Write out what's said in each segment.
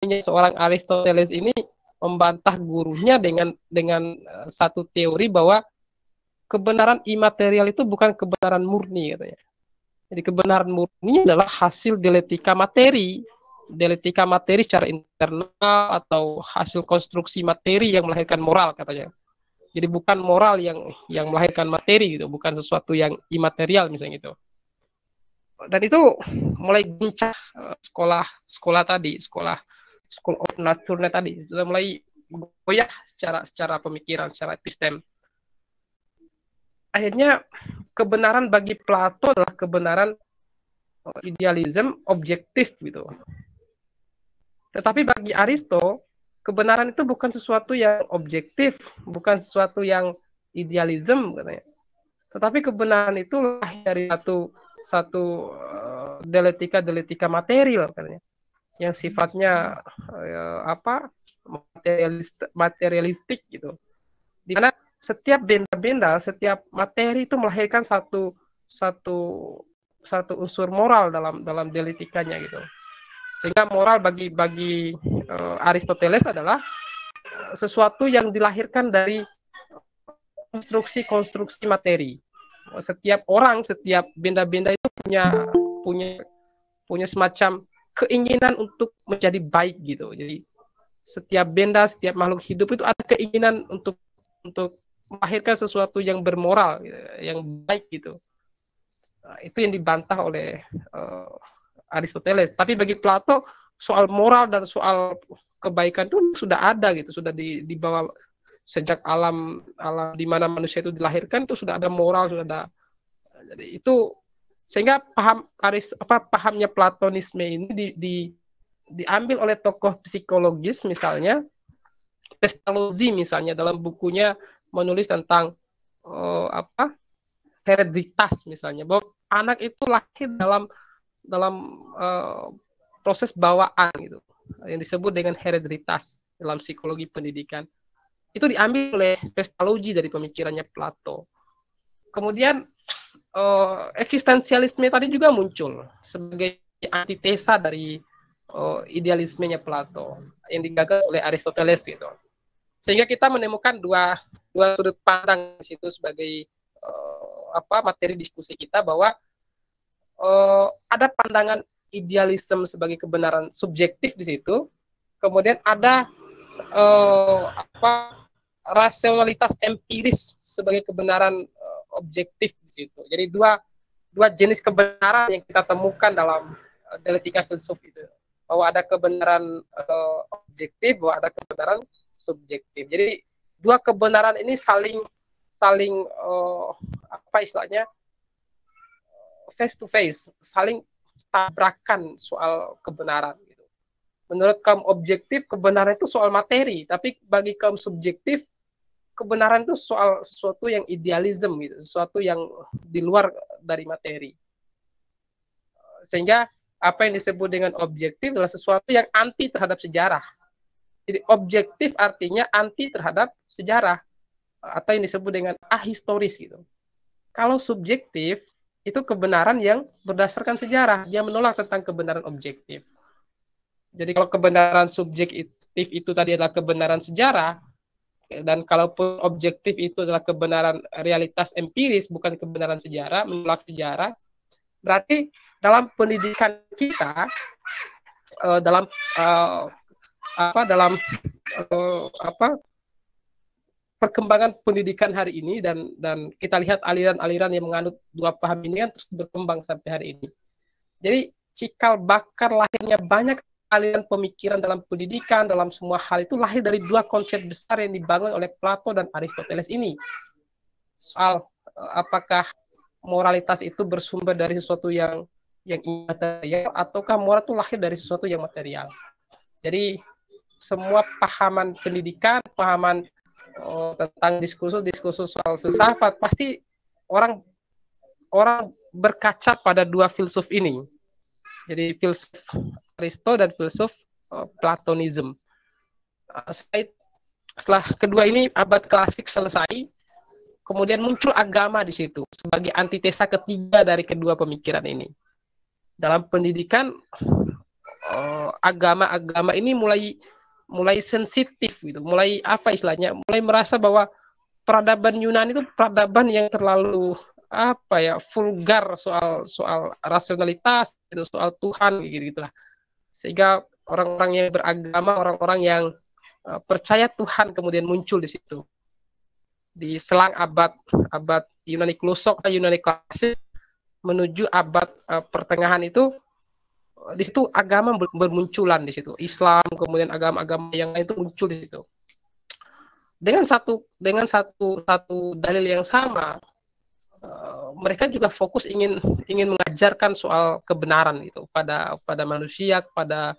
gurunya seorang Aristoteles ini membantah gurunya dengan satu teori bahwa kebenaran imaterial itu bukan kebenaran murni katanya. Jadi kebenaran murni adalah hasil dialektika materi. Dialektika materi secara internal atau hasil konstruksi materi yang melahirkan moral katanya. Jadi bukan moral yang melahirkan materi gitu, bukan sesuatu yang imaterial misalnya gitu. Dan itu mulai guncah sekolah tadi, School of Nature tadi, sudah mulai goyah secara pemikiran, secara epistem. Akhirnya kebenaran bagi Plato adalah kebenaran idealisme objektif gitu. Tetapi bagi Aristo, kebenaran itu bukan sesuatu yang objektif, bukan sesuatu yang idealisme katanya. Tetapi kebenaran itu lahir dari satu dialektika material katanya, yang sifatnya materialistik gitu. Di mana setiap benda-benda, setiap materi itu melahirkan satu unsur moral dalam dialektikanya gitu. Sehingga moral bagi Aristoteles adalah sesuatu yang dilahirkan dari konstruksi materi. Setiap orang, setiap benda-benda itu punya semacam keinginan untuk menjadi baik gitu. Jadi setiap benda, setiap makhluk hidup itu ada keinginan untuk melahirkan sesuatu yang bermoral, gitu, yang baik gitu. Nah, itu yang dibantah oleh Aristoteles. Tapi bagi Plato soal moral dan soal kebaikan itu sudah ada gitu, sudah dibawa sejak alam di mana manusia itu dilahirkan itu sudah ada moral, sudah ada. Jadi itu sehingga pahamnya Platonisme ini diambil oleh tokoh psikologis misalnya Pestalozzi misalnya dalam bukunya menulis tentang hereditas misalnya, bahwa anak itu lahir dalam proses bawaan gitu, yang disebut dengan hereditas dalam psikologi pendidikan. Itu diambil oleh Pestalozzi dari pemikirannya Plato. Kemudian eksistensialisme tadi juga muncul sebagai antitesa dari idealismenya Plato yang digagas oleh Aristoteles gitu. Sehingga kita menemukan dua sudut pandang di situ sebagai materi diskusi kita, bahwa ada pandangan idealisme sebagai kebenaran subjektif di situ, kemudian ada rasionalitas empiris sebagai kebenaran objektif di situ. Jadi dua jenis kebenaran yang kita temukan dalam dialektika filsuf itu, bahwa ada kebenaran objektif, bahwa ada kebenaran subjektif. Jadi dua kebenaran ini saling istilahnya face to face, saling tabrakan soal kebenaran gitu. Menurut kaum objektif kebenaran itu soal materi, tapi bagi kaum subjektif kebenaran itu soal sesuatu yang idealisme gitu, sesuatu yang di luar dari materi. Sehingga apa yang disebut dengan objektif adalah sesuatu yang anti terhadap sejarah. Jadi objektif artinya anti terhadap sejarah, atau yang disebut dengan ahistoris gitu. Kalau subjektif itu kebenaran yang berdasarkan sejarah, dia menolak tentang kebenaran objektif. Jadi kalau kebenaran subjektif itu tadi adalah kebenaran sejarah, dan kalaupun objektif itu adalah kebenaran realitas empiris, bukan kebenaran sejarah, menolak sejarah, berarti dalam pendidikan kita, dalam perkembangan pendidikan hari ini, dan kita lihat aliran-aliran yang menganut dua paham ini kan terus berkembang sampai hari ini. Jadi cikal bakar lahirnya banyak aliran pemikiran dalam pendidikan, dalam semua hal itu lahir dari dua konsep besar yang dibangun oleh Plato dan Aristoteles ini. Soal apakah moralitas itu bersumber dari sesuatu yang imaterial, ataukah moral itu lahir dari sesuatu yang material. Jadi semua pahaman pendidikan, pahaman tentang diskursus soal filsafat, pasti orang berkaca pada dua filsuf ini. Jadi filsuf Aristo dan filsuf Platonisme. Setelah kedua ini abad klasik selesai, kemudian muncul agama di situ sebagai antitesa ketiga dari kedua pemikiran ini. Dalam pendidikan, agama-agama ini mulai sensitif gitu, mulai apa istilahnya, mulai merasa bahwa peradaban Yunani itu peradaban yang terlalu apa ya, vulgar soal soal rasionalitas itu, soal Tuhan gitu gitulah, sehingga orang-orang yang beragama, orang-orang yang percaya Tuhan kemudian muncul di situ di selang abad abad Yunani Klusok atau Yunani klasik menuju abad pertengahan itu. Di situ agama bermunculan di situ, Islam kemudian agama-agama yang lain itu muncul di situ dengan satu dalil yang sama. Mereka juga fokus ingin mengajarkan soal kebenaran itu pada manusia, pada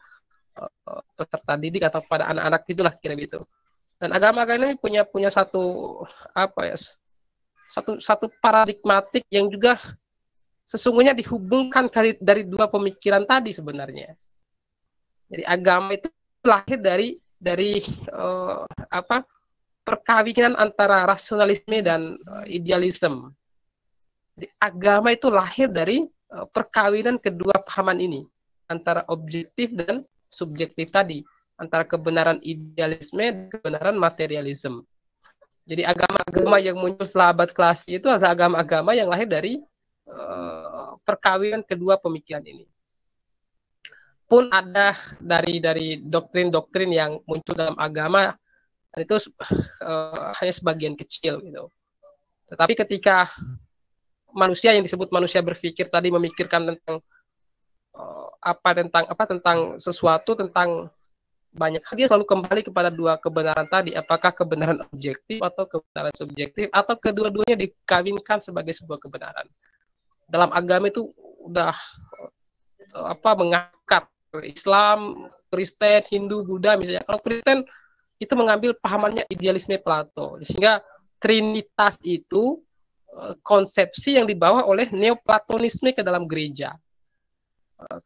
peserta didik atau pada anak-anak, itulah kira gitu. Dan agama-agama ini punya satu apa ya, satu paradigmatik yang juga sesungguhnya dihubungkan dari dua pemikiran tadi sebenarnya. Jadi agama itu lahir dari perkawinan antara rasionalisme dan idealisme. Jadi agama itu lahir dari perkawinan kedua pahaman ini, antara objektif dan subjektif tadi, antara kebenaran idealisme dan kebenaran materialisme. Jadi agama-agama yang muncul setelah abad klasik itu adalah agama-agama yang lahir dari perkawinan kedua pemikiran ini. Pun ada dari doktrin-doktrin yang muncul dalam agama, itu hanya sebagian kecil gitu. Tetapi ketika manusia yang disebut manusia berpikir tadi memikirkan tentang sesuatu, tentang banyak, dia selalu kembali kepada dua kebenaran tadi, apakah kebenaran objektif atau kebenaran subjektif, atau kedua-duanya dikawinkan sebagai sebuah kebenaran. Dalam agama itu udah mengangkat Islam, Kristen, Hindu, Buddha misalnya. Kalau Kristen itu mengambil pahamannya idealisme Plato, sehingga Trinitas itu konsepsi yang dibawa oleh Neoplatonisme ke dalam gereja.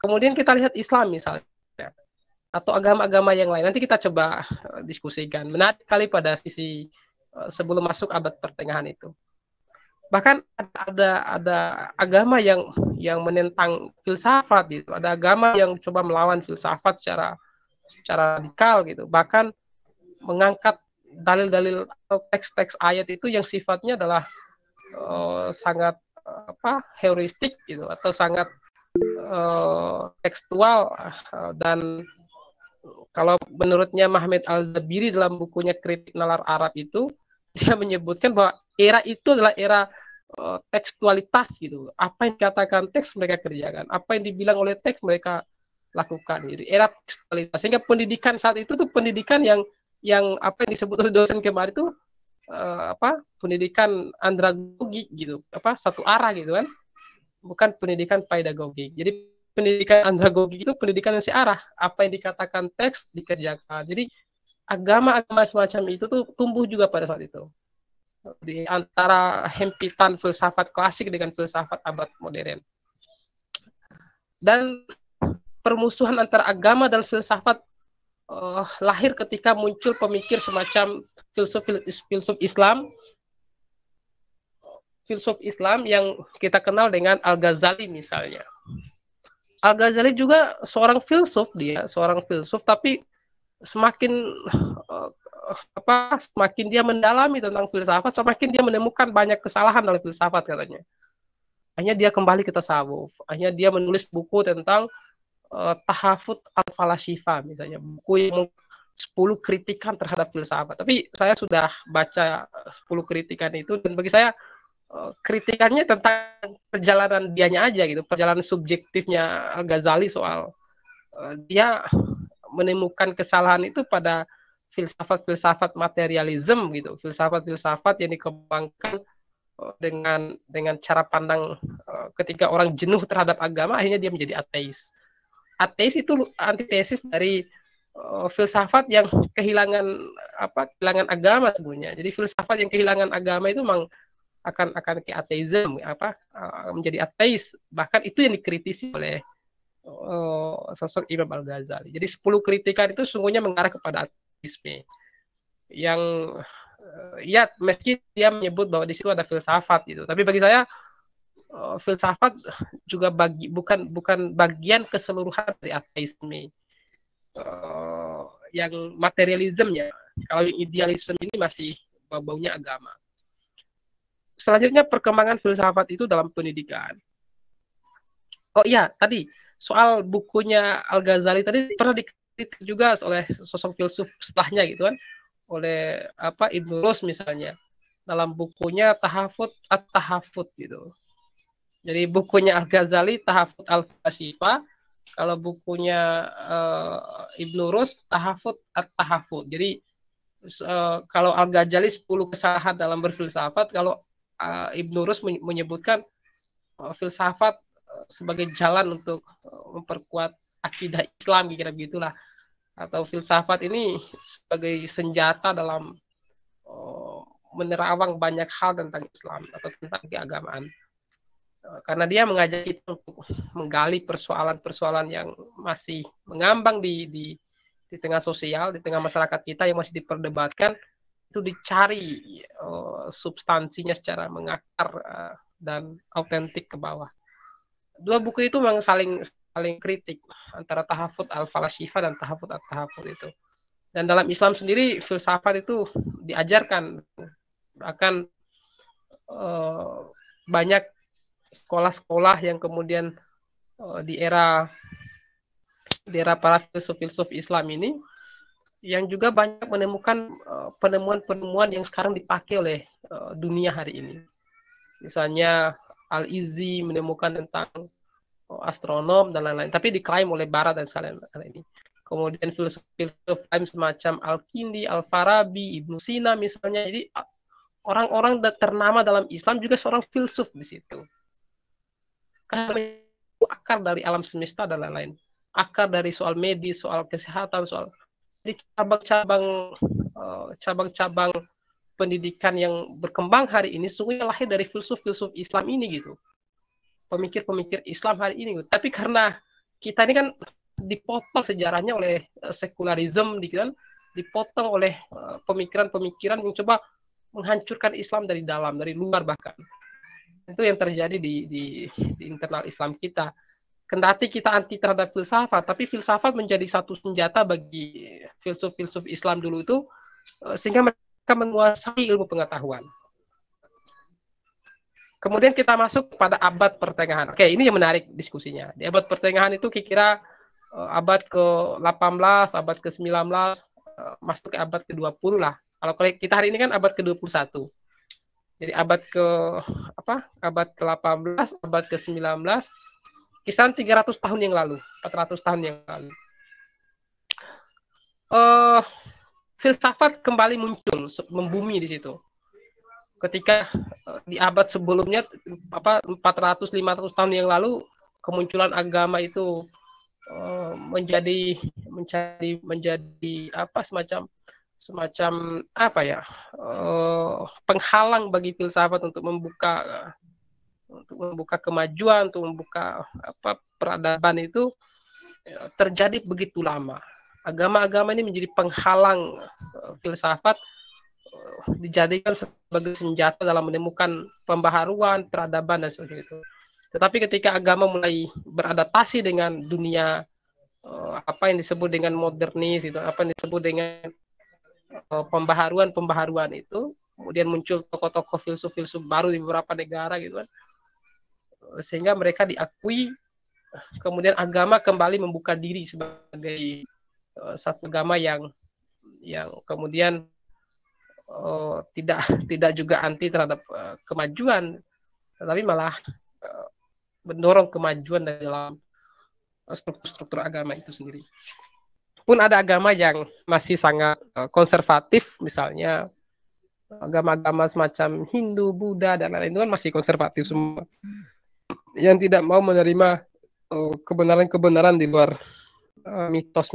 Kemudian kita lihat Islam misalnya, atau agama-agama yang lain. Nanti kita coba diskusikan. Menarik kali pada sisi sebelum masuk abad pertengahan itu. Bahkan ada agama yang menentang filsafat gitu. Ada agama yang coba melawan filsafat secara radikal gitu. Bahkan mengangkat dalil-dalil atau teks-teks ayat itu yang sifatnya adalah sangat heuristik gitu, atau sangat tekstual. Dan kalau menurutnya Mahmed Al-Zabiri dalam bukunya Kritik Nalar Arab itu, dia menyebutkan bahwa era itu adalah era tekstualitas gitu. Apa yang dikatakan teks mereka kerjakan, apa yang dibilang oleh teks mereka lakukan. Jadi era tekstualitas. Sehingga pendidikan saat itu tuh pendidikan yang apa yang disebut oleh dosen kemarin itu pendidikan andragogi gitu, satu arah gitu kan, bukan pendidikan pedagogi. Jadi pendidikan andragogi itu pendidikan yang searah, apa yang dikatakan teks dikerjakan. Jadi agama-agama semacam itu tuh tumbuh juga pada saat itu, di antara hempitan filsafat klasik dengan filsafat abad modern. Dan permusuhan antara agama dan filsafat lahir ketika muncul pemikir semacam filsuf Islam yang kita kenal dengan Al-Ghazali misalnya. Al-Ghazali juga seorang filsuf, tapi semakin dia mendalami tentang filsafat, semakin dia menemukan banyak kesalahan dalam filsafat katanya. Akhirnya dia kembali ke tasawuf. Akhirnya dia menulis buku tentang Tahafut al-Falashifa misalnya, buku yang 10 kritikan terhadap filsafat. Tapi saya sudah baca 10 kritikan itu, dan bagi saya kritikannya tentang perjalanan dianya aja gitu, perjalanan subjektifnya Al-Ghazali soal dia menemukan kesalahan itu pada filsafat materialisme gitu, filsafat yang dikembangkan dengan cara pandang ketika orang jenuh terhadap agama, akhirnya dia menjadi ateis. Ateis itu antitesis dari filsafat yang kehilangan agama sebenarnya. Jadi filsafat yang kehilangan agama itu memang akan ke ateisme, menjadi ateis. Bahkan itu yang dikritisi oleh sosok Imam Al-Ghazali. Jadi 10 kritikan itu sungguhnya mengarah kepada ateisme. Yang meski dia menyebut bahwa di situ ada filsafat gitu, tapi bagi saya filsafat juga bukan bagian keseluruhan dari ateisme. Yang materialismenya, kalau yang idealisme ini masih baunya agama. Selanjutnya perkembangan filsafat itu dalam pendidikan. Oh iya, tadi soal bukunya Al-Ghazali tadi pernah dikritik juga oleh sosok filsuf setelahnya gitu kan, oleh Ibnu Rus misalnya, dalam bukunya Tahafut at-Tahafut gitu. Jadi bukunya Al-Ghazali Tahafut al-Falasifa, kalau bukunya Ibnu Rus Tahafut at-Tahafut. Jadi kalau Al-Ghazali 10 kesalahan dalam berfilsafat, kalau Ibnu Rus menyebutkan filsafat sebagai jalan untuk memperkuat akidah Islam, kira-kira begitulah. Atau filsafat ini sebagai senjata dalam menerawang banyak hal tentang Islam atau tentang keagamaan. Karena dia mengajak kita untuk menggali persoalan-persoalan yang masih mengambang di tengah sosial, di tengah masyarakat kita yang masih diperdebatkan, itu dicari substansinya secara mengakar dan autentik ke bawah. Dua buku itu memang saling kritik antara Tahafut al-Falasifa dan Tahafut at-Tahafut itu. Dan dalam Islam sendiri filsafat itu diajarkan, akan banyak sekolah-sekolah yang kemudian di era para filsuf Islam ini yang juga banyak menemukan penemuan-penemuan yang sekarang dipakai oleh dunia hari ini. Misalnya Al-Izzi menemukan tentang astronom dan lain-lain, tapi diklaim oleh Barat dan sekalian ini. Kemudian filsuf lain semacam Al-Kindi, Al-Farabi, Ibnu Sina misalnya. Jadi orang-orang ternama dalam Islam juga seorang filsuf di situ. Karena itu akar dari alam semesta dan lain-lain. Akar dari soal medis, soal kesehatan, soal di cabang-cabang pendidikan yang berkembang hari ini sungguhnya lahir dari filsuf-filsuf Islam ini gitu. Pemikir-pemikir Islam hari ini gitu. Tapi karena kita ini kan dipotong sejarahnya oleh sekularisme, dipotong oleh pemikiran-pemikiran yang coba menghancurkan Islam dari dalam, dari luar bahkan. Itu yang terjadi di internal Islam kita. Kendati kita anti terhadap filsafat, tapi filsafat menjadi satu senjata bagi filsuf-filsuf Islam dulu itu, sehingga mereka menguasai ilmu pengetahuan. Kemudian kita masuk pada abad pertengahan. Oke, ini yang menarik diskusinya. Di abad pertengahan itu kira-kira abad ke-18, abad ke-19, masuk ke abad ke-20 lah. Kalau kita hari ini kan abad ke-21. Jadi abad ke-18, abad ke-19, kisaran 300 tahun yang lalu, 400 tahun yang lalu. Filsafat kembali muncul, membumi di situ. Ketika di abad sebelumnya, 400-500 tahun yang lalu, kemunculan agama itu menjadi semacam penghalang bagi filsafat untuk membuka kemajuan, untuk membuka peradaban itu terjadi begitu lama. Agama-agama ini menjadi penghalang filsafat, dijadikan sebagai senjata dalam menemukan pembaharuan, peradaban dan sebagainya itu. Tetapi ketika agama mulai beradaptasi dengan dunia apa yang disebut dengan modernis itu, apa yang disebut dengan pembaharuan itu, kemudian muncul tokoh-tokoh filsuf baru di beberapa negara gitu kan, sehingga mereka diakui, kemudian agama kembali membuka diri sebagai satu agama yang kemudian tidak juga anti terhadap kemajuan, tetapi malah mendorong kemajuan dalam struktur agama itu sendiri. Pun ada agama yang masih sangat konservatif, misalnya agama-agama semacam Hindu, Buddha, dan lain-lain itu kan masih konservatif semua, yang tidak mau menerima kebenaran-kebenaran di luar mitos